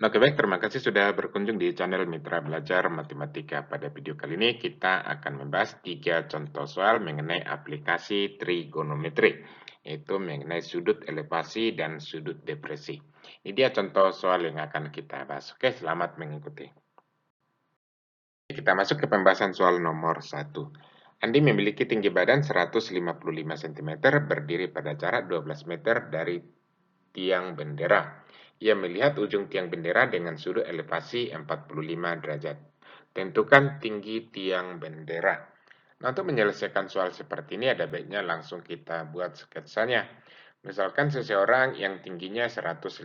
Oke baik, terima kasih sudah berkunjung di channel Mitra Belajar Matematika. Pada video kali ini kita akan membahas 3 contoh soal mengenai aplikasi trigonometri, yaitu mengenai sudut elevasi dan sudut depresi. Ini dia contoh soal yang akan kita bahas. Oke, selamat mengikuti. Kita masuk ke pembahasan soal nomor 1. Andi memiliki tinggi badan 155 cm, berdiri pada jarak 12 meter dari tiang bendera. Ia melihat ujung tiang bendera dengan sudut elevasi 45 derajat. Tentukan tinggi tiang bendera. Nah, untuk menyelesaikan soal seperti ini, ada baiknya langsung kita buat sketsanya. Misalkan seseorang yang tingginya 155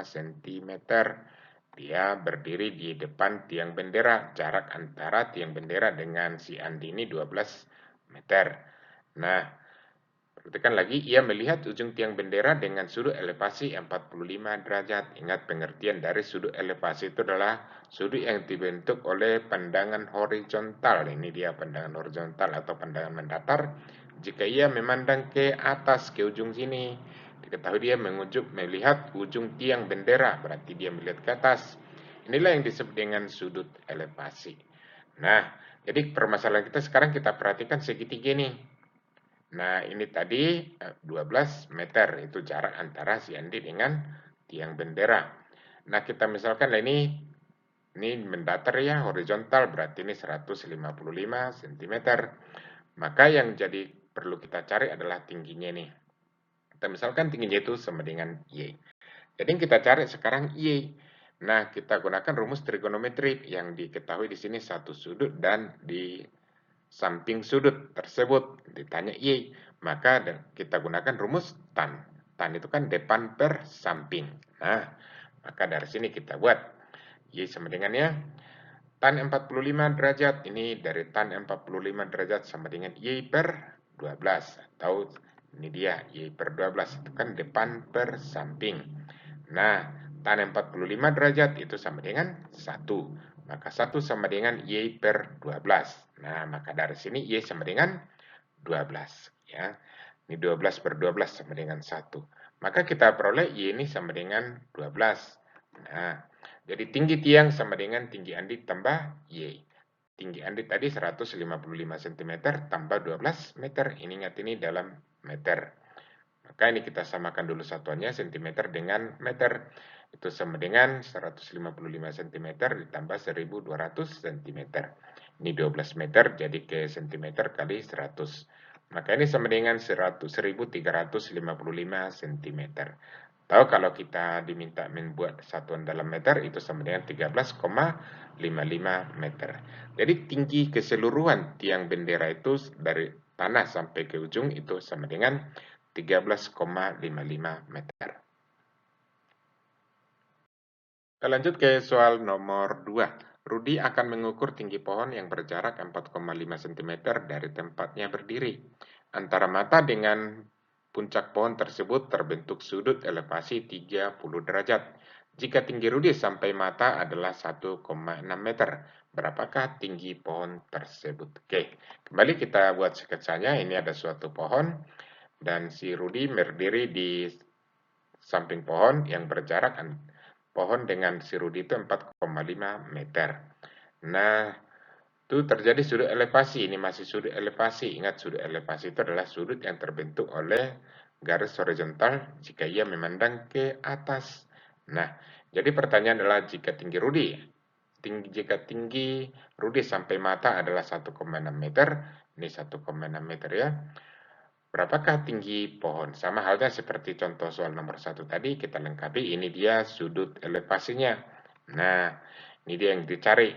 cm, dia berdiri di depan tiang bendera. Jarak antara tiang bendera dengan si Andi ini 12 meter. Nah, perhatikan lagi, ia melihat ujung tiang bendera dengan sudut elevasi 45 derajat. Ingat pengertian dari sudut elevasi itu adalah sudut yang dibentuk oleh pandangan horizontal. Ini dia pandangan horizontal atau pandangan mendatar. Jika ia memandang ke atas, ke ujung sini, diketahui dia melihat ujung tiang bendera, berarti dia melihat ke atas. Inilah yang disebut dengan sudut elevasi. Nah, jadi permasalahan kita sekarang kita perhatikan segitiga nih. Nah, ini tadi 12 meter, itu jarak antara si Andi dengan tiang bendera. Nah, kita misalkan ini mendatar ya, horizontal, berarti ini 155 cm. Maka yang jadi perlu kita cari adalah tingginya nih. Kita misalkan tingginya itu sama dengan Y. Jadi kita cari sekarang Y. Nah, kita gunakan rumus trigonometri yang diketahui di sini satu sudut dan di samping sudut tersebut ditanya Y, maka kita gunakan rumus tan. Tan itu kan depan per samping. Nah, maka dari sini kita buat Y sama dengan ya tan 45 derajat. Ini dari tan 45 derajat sama dengan Y per 12. Atau ini dia Y per 12 itu kan depan per samping. Nah, tan 45 derajat itu sama dengan 1. Maka 1 sama dengan Y per 12. Nah, maka dari sini Y sama dengan 12. Ya. Ini 12 per 12 sama dengan 1. Maka kita peroleh Y ini sama dengan 12. Nah, jadi tinggi tiang sama dengan tinggi Andi tambah Y. Tinggi Andi tadi 155 cm tambah 12 meter. Ini ingat ini dalam meter. Maka ini kita samakan dulu satuannya cm dengan meter. Itu sama dengan 155 cm ditambah 1200 cm. Ini 12 meter jadi ke cm kali 100. Maka ini sama dengan 1355 cm. Tahu kalau kita diminta membuat satuan dalam meter itu sama dengan 13,55 meter. Jadi tinggi keseluruhan tiang bendera itu dari tanah sampai ke ujung itu sama dengan 13,55 meter. Kita lanjut ke soal nomor 2. Rudi akan mengukur tinggi pohon yang berjarak 4,5 cm dari tempatnya berdiri. Antara mata dengan puncak pohon tersebut terbentuk sudut elevasi 30 derajat. Jika tinggi Rudi sampai mata adalah 1,6 meter, berapakah tinggi pohon tersebut? Oke, kembali kita buat sketsanya. Ini ada suatu pohon dan si Rudi berdiri di samping pohon yang berjarak pohon dengan si Rudi itu 4,5 meter. Nah, itu terjadi sudut elevasi. Ini masih sudut elevasi. Ingat, sudut elevasi itu adalah sudut yang terbentuk oleh garis horizontal jika ia memandang ke atas. Nah, jadi pertanyaan adalah jika tinggi Rudi, jika tinggi Rudi sampai mata adalah 1,6 meter, ini 1,6 meter ya. Berapakah tinggi pohon? Sama halnya seperti contoh soal nomor 1 tadi, kita lengkapi, ini dia sudut elevasinya. Nah, ini dia yang dicari.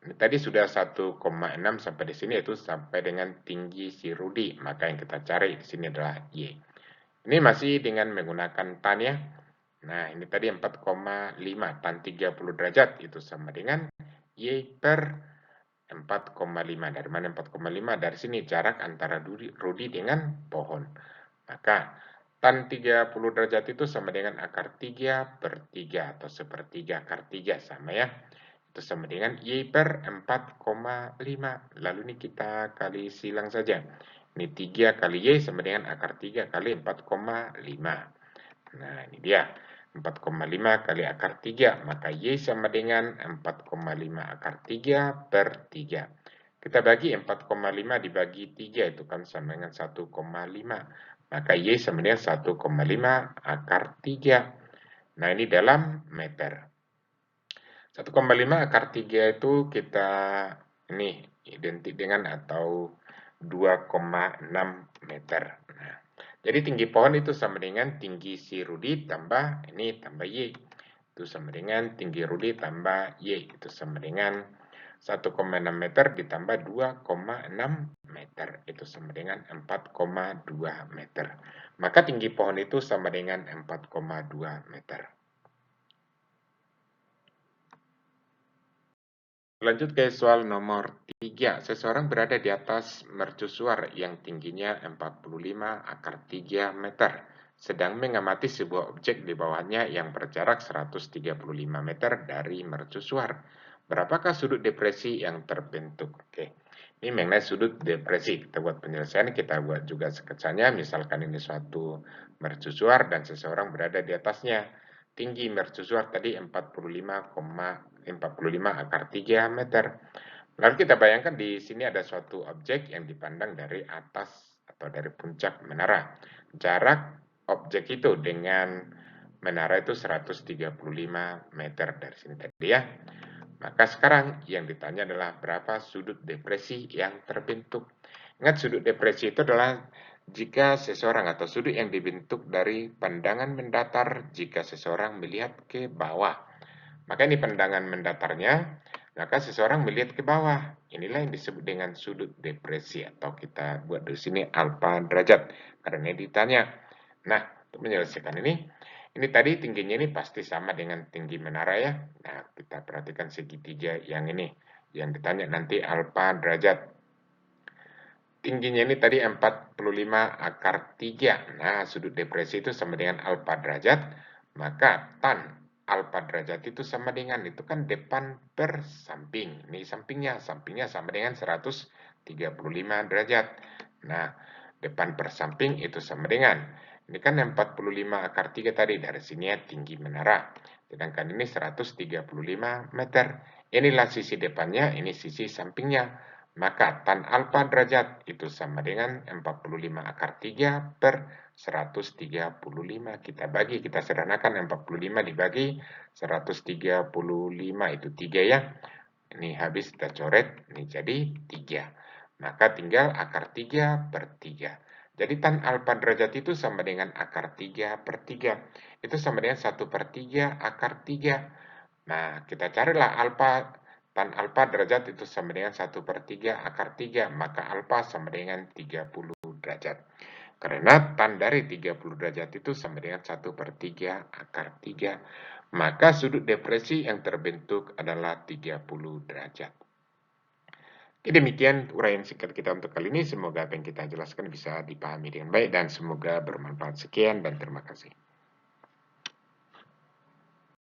Ini tadi sudah 1,6 sampai di sini, itu sampai dengan tinggi si Rudi. Maka yang kita cari di sini adalah Y. Ini masih dengan menggunakan tan ya. Nah, ini tadi 4,5, tan 30 derajat, itu sama dengan Y per 4,5. Dari mana 4,5? Dari sini jarak antara Rudi dengan pohon. Maka tan 30 derajat itu sama dengan akar 3 per 3 atau sepertiga akar 3 sama ya. Itu sama dengan Y per 4,5. Lalu ini kita kali silang saja. Ini 3 kali Y sama dengan akar 3 kali 4,5. Nah, ini dia. 4,5 kali akar 3, maka Y sama dengan 4,5 akar 3 per 3. Kita bagi 4,5 dibagi 3, itu kan sama dengan 1,5. Maka Y sama dengan 1,5 akar 3. Nah, ini dalam meter. 1,5 akar 3 itu kita ini identik dengan atau 2,6 meter. Nah, jadi tinggi pohon itu sama dengan tinggi si Rudi tambah ini tambah Y. Itu sama dengan tinggi Rudi tambah Y. Itu sama dengan 1,6 meter ditambah 2,6 meter. Itu sama dengan 4,2 meter. Maka tinggi pohon itu sama dengan 4,2 meter. Lanjut ke soal nomor 3. Seseorang berada di atas mercusuar yang tingginya 45 akar 3 meter, sedang mengamati sebuah objek di bawahnya yang berjarak 135 meter dari mercusuar. Berapakah sudut depresi yang terbentuk? Oke, ini mengenai sudut depresi. Kita buat penyelesaian, kita buat juga sketsanya. Misalkan ini suatu mercusuar dan seseorang berada di atasnya. Tinggi mercusuar tadi 45 akar 3 meter. Lalu kita bayangkan di sini ada suatu objek yang dipandang dari atas atau dari puncak menara. Jarak objek itu dengan menara itu 135 meter dari sini tadi ya. Maka sekarang yang ditanya adalah berapa sudut depresi yang terbentuk. Ingat, sudut depresi itu adalah jika seseorang atau sudut yang dibentuk dari pandangan mendatar jika seseorang melihat ke bawah. Maka ini pandangan mendatarnya, maka seseorang melihat ke bawah. Inilah yang disebut dengan sudut depresi atau kita buat di sini alfa derajat karena ditanya. Nah, untuk menyelesaikan ini tadi tingginya ini pasti sama dengan tinggi menara ya. Nah, kita perhatikan segitiga yang ini yang ditanya nanti alfa derajat. Tingginya ini tadi 45 akar 3. Nah, sudut depresi itu sama dengan alfa derajat, maka tan alfa derajat itu sama dengan, itu kan depan per samping. Ini sampingnya sama dengan 135 derajat. Nah, depan per samping itu sama dengan, ini kan 45 akar 3 tadi, dari sini ya tinggi menara. Sedangkan ini 135 meter. Inilah sisi depannya, ini sisi sampingnya. Maka tan alfa derajat itu sama dengan 45 akar 3 per 135. Kita bagi, kita sederhanakan 45 dibagi 135 itu 3 ya. Ini habis kita coret, ini jadi 3. Maka tinggal akar 3 per 3. Jadi tan alfa derajat itu sama dengan akar 3 per 3. Itu sama dengan 1 per 3 akar 3. Nah, kita carilah alfa. Tan alfa derajat itu sama dengan 1 per 3 akar 3. Maka alfa sama dengan 30 derajat. Karena tan dari 30 derajat itu sama dengan 1 per 3 akar 3. Maka sudut depresi yang terbentuk adalah 30 derajat. Oke, demikian uraian singkat kita untuk kali ini. Semoga apa yang kita jelaskan bisa dipahami dengan baik dan semoga bermanfaat. Sekian dan terima kasih.